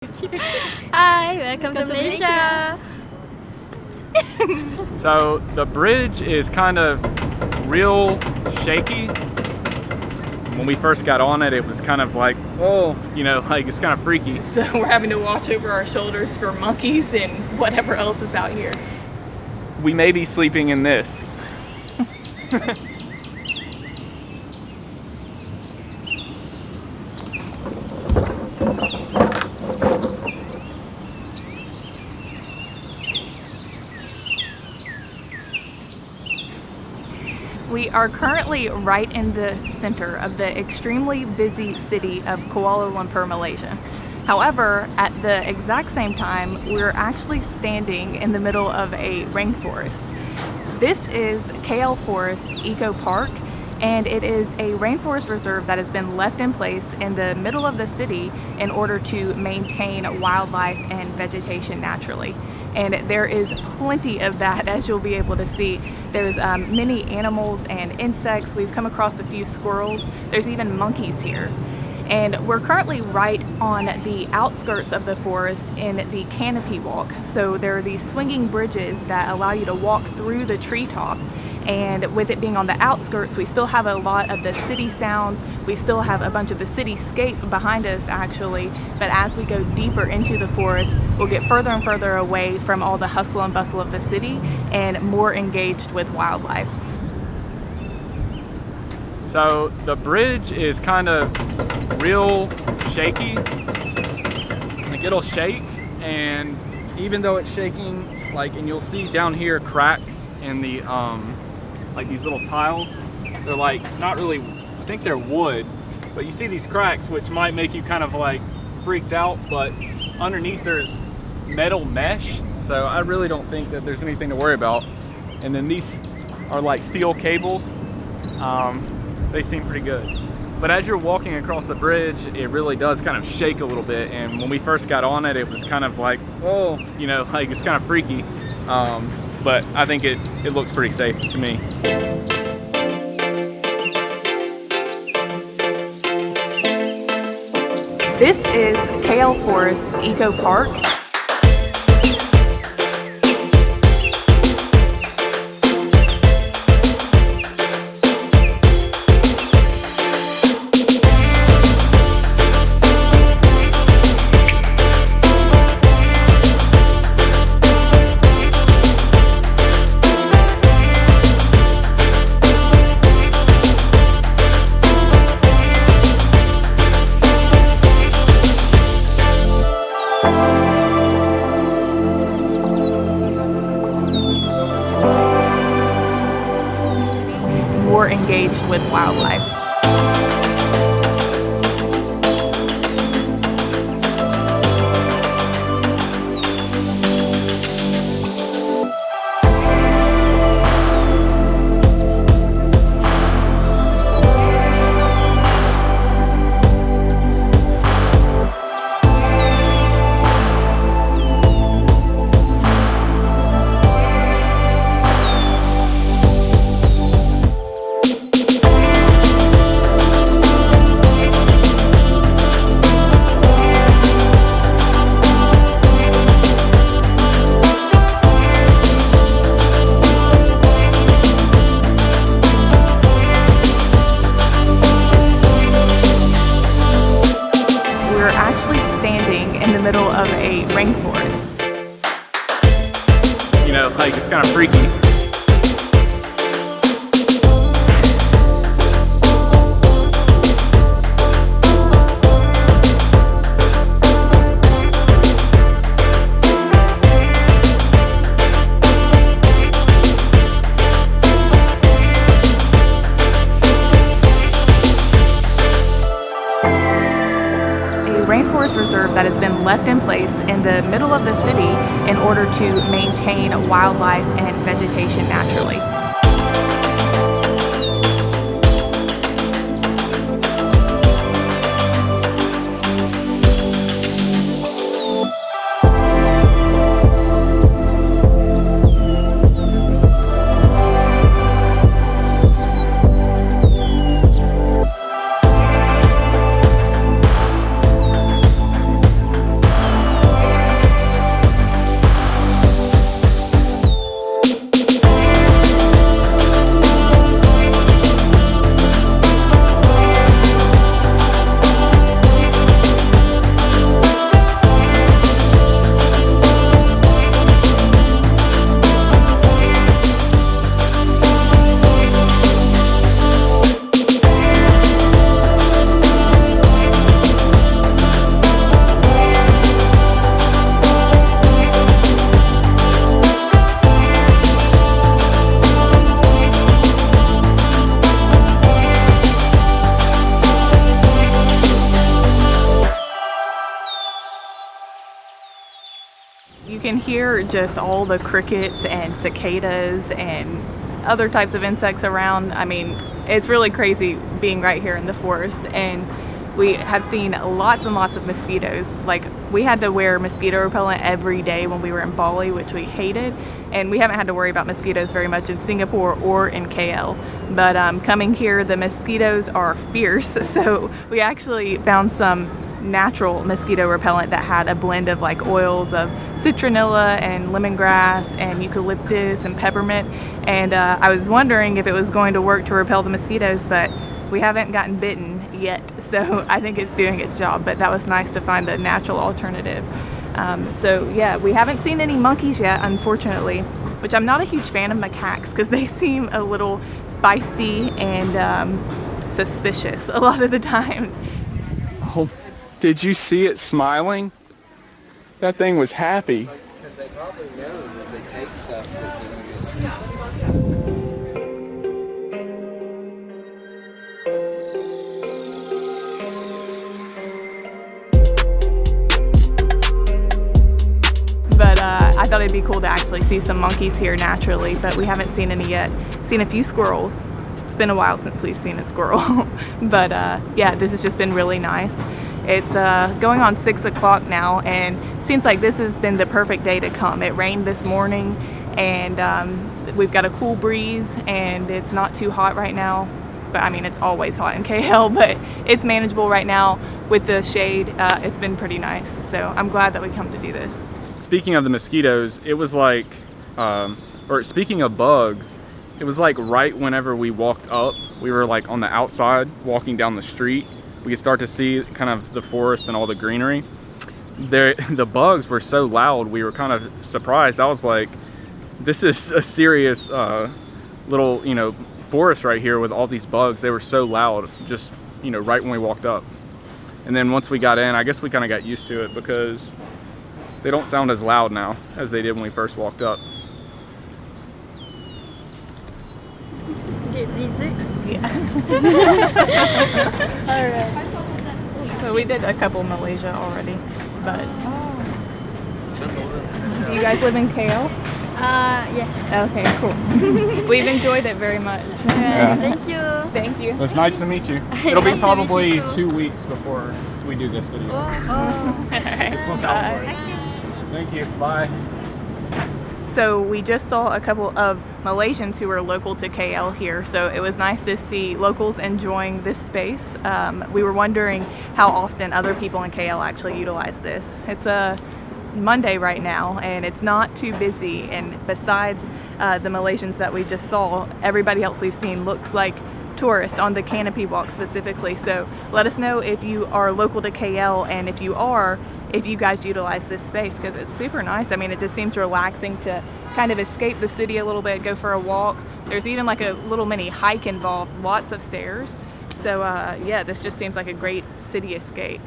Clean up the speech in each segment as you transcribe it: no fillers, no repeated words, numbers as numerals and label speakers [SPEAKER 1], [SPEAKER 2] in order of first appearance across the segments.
[SPEAKER 1] Hi, welcome to Malaysia.
[SPEAKER 2] So the bridge is kind of real shaky. When we first got on it, it was kind of like, oh, you know, like it's kind of freaky.
[SPEAKER 3] So we're having to watch over our shoulders for monkeys and whatever else is out here.
[SPEAKER 2] We may be sleeping in this.
[SPEAKER 3] We are currently right in the center of the extremely busy city of Kuala Lumpur, Malaysia. However, at the exact same time, we're actually standing in the middle of a rainforest. This is KL Forest Eco Park, and it is a rainforest reserve that has been left in place in the middle of the city in order to maintain wildlife and vegetation naturally. And there is plenty of that, as you'll be able to see. There's many animals and insects. We've come across a few squirrels. There's even monkeys here. And we're currently right on the outskirts of the forest in the canopy walk. So there are these swinging bridges that allow you to walk through the treetops. And with it being on the outskirts, we still have a lot of the city sounds. We still have a bunch of the cityscape behind us actually, but as we go deeper into the forest, we'll get further and further away from all the hustle and bustle of the city and more engaged with wildlife.
[SPEAKER 2] So the bridge is kind of real shaky. Like it'll shake, and even though it's shaking, like, and you'll see down here cracks in the like these little tiles. They're like not really, I think they're wood, but you see these cracks, which might make you kind of like freaked out, but underneath there's metal mesh, so I really don't think that there's anything to worry about. And then these are like steel cables. They seem pretty good, but as you're walking across the bridge, it really does kind of shake a little bit. And when we first got on it, it was kind of like, oh, you know, like it's kind of freaky. But I think it looks pretty safe to me.
[SPEAKER 3] This is KL Forest Eco Park. More engaged with wildlife. Standing in the middle of a rainforest.
[SPEAKER 2] You know, like it's kind of freaky.
[SPEAKER 3] Rainforest reserve that has been left in place in the middle of the city in order to maintain wildlife and vegetation naturally. You can hear just all the crickets and cicadas and other types of insects around. I mean, it's really crazy being right here in the forest, and we have seen lots and lots of mosquitoes. Like, we had to wear mosquito repellent every day when we were in Bali, which we hated, and we haven't had to worry about mosquitoes very much in Singapore or in KL. But coming here, the mosquitoes are fierce, so we actually found some natural mosquito repellent that had a blend of like oils of citronella and lemongrass and eucalyptus and peppermint, and I was wondering if it was going to work to repel the mosquitoes, but we haven't gotten bitten yet, so I think it's doing its job. But that was nice to find a natural alternative. So yeah, we haven't seen any monkeys yet, unfortunately, which I'm not a huge fan of macaques because they seem a little feisty and suspicious a lot of the times.
[SPEAKER 2] Oh, did you see it smiling? That thing was happy.
[SPEAKER 4] Because they probably know that they take stuff that they're gonna get.
[SPEAKER 3] But I thought it'd be cool to actually see some monkeys here naturally, but we haven't seen any yet. Seen a few squirrels. It's been a while since we've seen a squirrel. But yeah, this has just been really nice. It's going on 6 o'clock now, and seems like this has been the perfect day to come. It rained this morning, and we've got a cool breeze, and it's not too hot right now. But I mean, it's always hot in KL, but it's manageable right now with the shade. It's been pretty nice, so I'm glad that we come to do this.
[SPEAKER 2] Speaking of the mosquitoes, it was like, or speaking of bugs, it was like right whenever we walked up, we were like on the outside walking down the street. We could start to see kind of the forest and all the greenery. The bugs were so loud, we were kind of surprised. I was like, this is a serious little, you know, forest right here with all these bugs. They were so loud, just, you know, right when we walked up. And then once we got in, I guess we kind of got used to it because they don't sound as loud now as they did when we first walked up.
[SPEAKER 1] Get busy.
[SPEAKER 3] Yeah.
[SPEAKER 1] Alright.
[SPEAKER 3] So we did a couple Malaysia already, but do you guys live in KL?
[SPEAKER 1] Yes.
[SPEAKER 3] Okay, cool. We've enjoyed it very much.
[SPEAKER 2] Yeah.
[SPEAKER 1] Thank you.
[SPEAKER 3] Thank you.
[SPEAKER 2] It was nice to meet you. It'll be
[SPEAKER 1] Nice to meet
[SPEAKER 2] probably
[SPEAKER 1] you too.
[SPEAKER 2] 2 weeks before we do this video. Just look out for it. Thank you. Bye.
[SPEAKER 3] So we just saw a couple of Malaysians who are local to KL here, so it was nice to see locals enjoying this space. We were wondering how often other people in KL actually utilize this. It's a Monday right now, and it's not too busy, and besides the Malaysians that we just saw, everybody else we've seen looks like tourists on the canopy walk specifically. So let us know if you are local to KL, and if you are, if you guys utilize this space, because it's super nice. I mean, it just seems relaxing to kind of escape the city a little bit, go for a walk. There's even like a little mini hike involved, lots of stairs. So yeah, this just seems like a great city escape.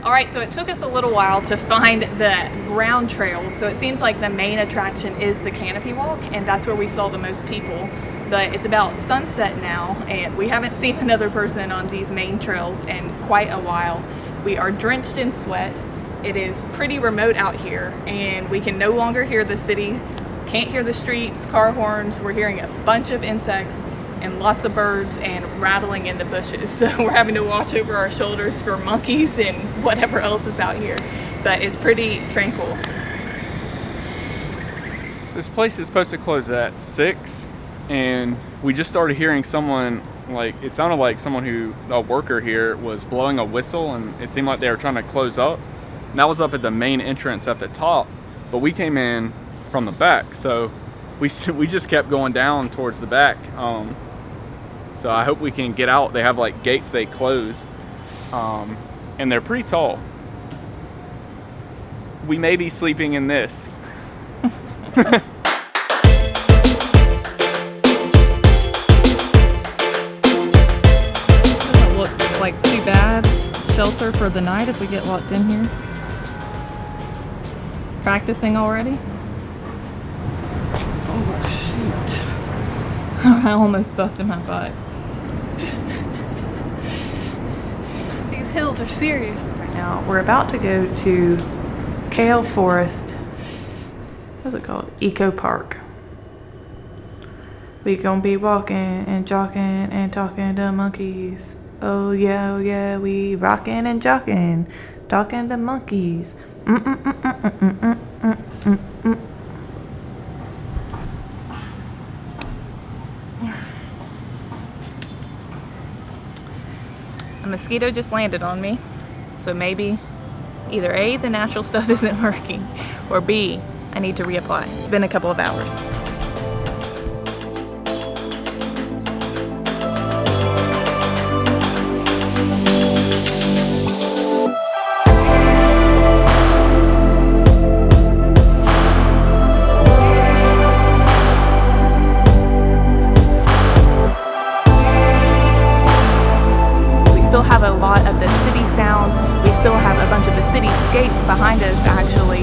[SPEAKER 3] All right, so it took us a little while to find the ground trails. So it seems like the main attraction is the canopy walk, and that's where we saw the most people. But it's about sunset now, and we haven't seen another person on these main trails in quite a while. We are drenched in sweat. It is pretty remote out here, and we can no longer hear the city, can't hear the streets, car horns. We're hearing a bunch of insects and lots of birds and rattling in the bushes. So we're having to watch over our shoulders for monkeys and whatever else is out here. But it's pretty tranquil.
[SPEAKER 2] This place is supposed to close at 6, and we just started hearing someone, like, it sounded like someone who, a worker here, was blowing a whistle, and it seemed like they were trying to close up. And that was up at the main entrance at the top, but we came in from the back, so we just kept going down towards the back. So I hope we can get out. They have like gates they close, and they're pretty tall. We may be sleeping in this.
[SPEAKER 3] Doesn't look like too bad. Shelter for the night if we get locked in here. Practicing already? Oh shoot. I almost busted my butt.
[SPEAKER 1] These hills are serious.
[SPEAKER 3] Right now, we're about to go to Kale Forest. What's it called? Eco Park. We gonna be walking and jocking and talking to monkeys. Oh yeah, we rocking and jocking, talking to monkeys. A mosquito just landed on me, so maybe either A, the natural stuff isn't working, or B, I need to reapply. It's been a couple of hours. Still have a lot of the city sounds. We still have a bunch of the cityscape behind us actually.